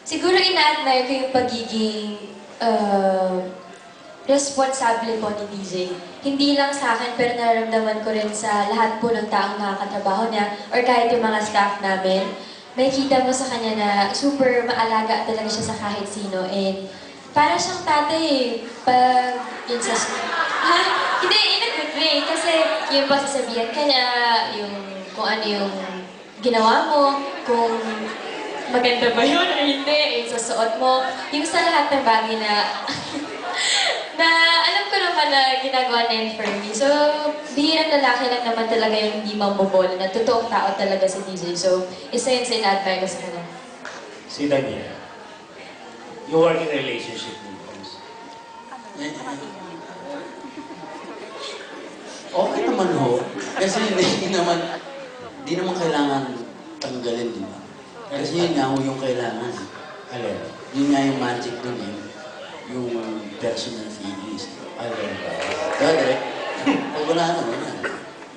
Siguro ina-admire ko yung pagiging responsable po ni DJ. Hindi lang sa akin, pero nararamdaman ko rin sa lahat po ng taong nakakatrabaho niya or kahit yung mga staff namin. Makikita mo sa kanya na super maalaga talaga siya sa kahit sino. And para siyang tatay eh. Pag yun sa... Ha? Hindi, in a good way. Kasi yung pasasabihan ka niya, yung kung ano yung ginawa mo, kung maganda ba yun o hindi, yung sa suot mo, yung sa lahat ng bagay na na alam ko naman na ginagawa na yun for me. So, bihirang lalaki lang naman talaga yung hindi mambobola, na totoong tao talaga si DJ. So, isa yun sa ina-admire ko sa kanya. Si Daniel, you work in a relationship with us. Okay naman ho. Kasi hindi naman kailangan tanggalin, di ba? Kasi yun nga ho yung kailangan. Alin? Yun nga yung magic dun eh. Yung personal feelings. Alin? Kaya direct, pag wala naman yan,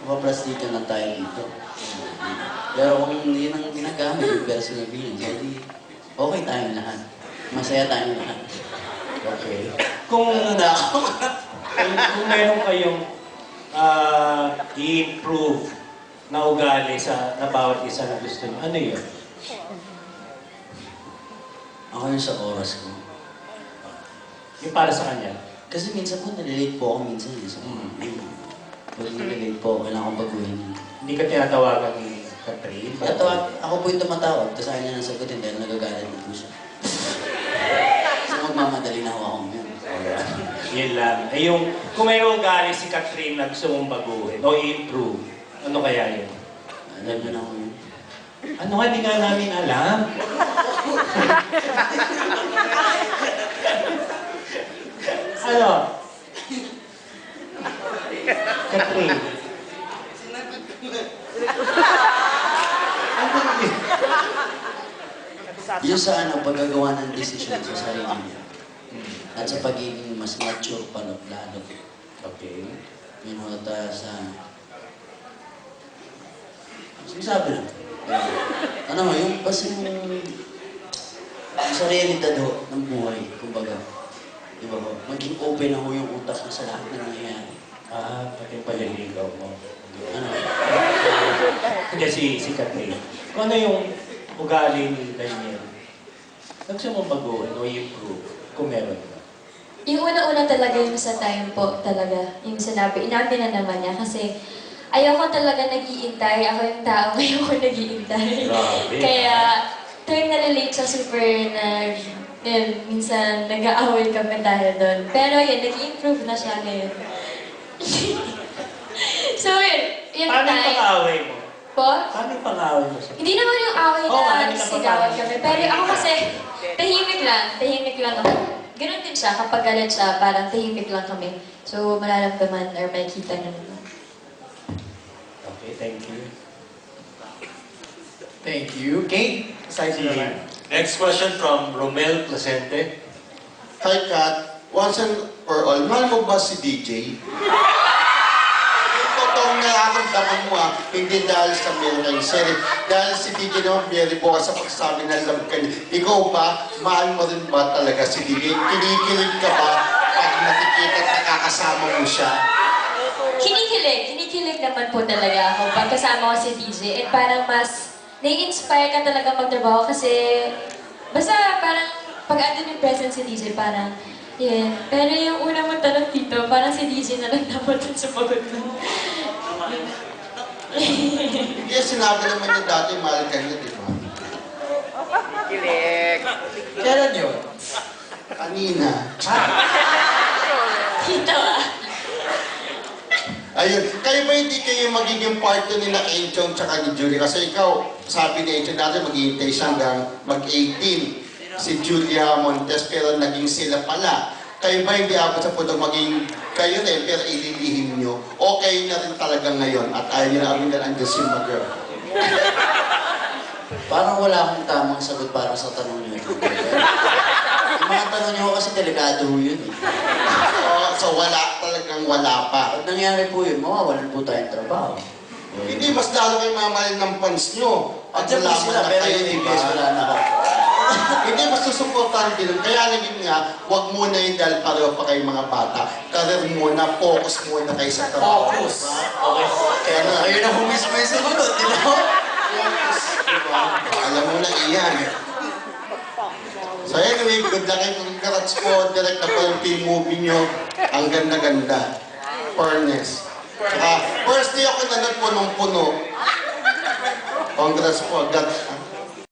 mapaplastikan lang tayo dito. Pero kung yun ang ginagamit yung personal feelings, hindi okay tayong lahat. Masaya tayong lahat. Okay. Kung meron kayong i-improve na ugali na bawat isa na gusto niyo, ano yun? Ako yun sa oras ko. Yung para sa kanya? Kasi minsan po, nalilate po ako minsan. Pag nalilate po ako, kailangan kong baguhin. Hindi ka tinatawagan ni Catherine? Ako po yung tumatawag, tapos ayaw niya nang sagutin dahil nagagalit na po siya. So magmamadali na ako ngayon. Yun lang. Eh yung, kung may ugali si Catherine na gusto mong baguhin o i-improve, ano kaya yun? Alam niyo na ako yun. Ano nga, di nga namin alam. Ano? Catherine. Yung sa paggagawa ng desisyon sa sarili niya. At sa pagiging mas mature pa lalo. Okay. Yun ho, sa... Sinasabi lang. Ano mo, yung kasi yung sa realidad ho ng buhay, kumbaga. Di ba ho? Maging open ho yung utak na sa lahat na nangyayari. Pati yung paliligaw mo. Ano? Hindi si Catherine. Kung ano yung ugali ni Daniel, gusto mong baguhin o i-improve kung meron ka? Yung una-una talaga yung sa time po talaga, yung sinabi, inabi na naman niya kasi ayoko talaga nag-iintay. Ako yung tao, ayoko nag-iintay. Grabe. Kaya, tuwing nalilate sa super na, yun, minsan nag-aaway kami dahil doon. Pero yun, nag-improve na siya ngayon. So yun Paano yung time. pang-away mo? Po? Paano yung pang-away mo sa... Hindi naman yung away Oo, na hindi na sigawan papano. kami. Pero ako kasi, tahimik lang ako. Ganun din siya, kapag galit siya, parang tahimik lang kami. So, mararamdaman or makikita niyo naman. Okay, thank you. Thank you. Kate, aside Si- naman. Next question from Romel Placente. Hi, Kat. Once and for all, mahal mo ba si DJ? Yung totoong nararamdaman mo hindi dahil sa meron series. Dahil si DJ naman, very bukas sa pagsabi ng love ka niya. Ikaw ba, mahal mo rin ba talaga si DJ? Kinikilig ka ba pag nakikita at nakakasama mo siya? Kinikilig naman po talaga ako pag kasama ko si DJ. And parang mas nai-inspire ka talaga magtrabaho kasi basta parang pag andun yung presence si DJ, parang yeah. Pero yung una mong tanong dito, parang si DJ na lang dapat yung sumagot mo. Hindi, sinabi naman niya dati, mahal ka niya, di ba? Kailan yun? Kanina. Dito Ayun, kayo ba hindi kayo magiging partner ni na Enchong tsaka ni Julie? Kasi ikaw, sabi ni Enchong dati maghihintay siya hanggang mag-18. Si Julia Montes, pero naging sila pala. Kayo ba hindi abot sa punto maging kayo rin, pero ililihim nyo? O kayo na rin talaga ngayon at ayaw nyo na kami na andyan si Mag-girl? Parang wala akong tamang sagot para sa tanong niyo. Yung mga tanong niyo kasi delikado ho yun eh. So wala, talagang wala pa. Pag nangyari po yun, mawawalan po tayong trabaho. Hindi, mas lalo kayo mamahalin ng fans nyo. At At po malaman sila, na pero kayo, yung di DBS ba? wala na ako. Hindi, mas parang ganun. Kaya naging nga, wag muna yun dahil pareho pa kayong mga bata. Career muna, focus muna kayo sa trabaho. Focus. Okay. Kaya na, Ayun na humismo yung sumunod, di ba? focus. Diba? Alam mo na iyan. So anyway, good luck and congrats po. Direct na po yung film movie nyo. Ang ganda-ganda. Fairness. Saka, first day ako nanood punong-puno. Congrats po.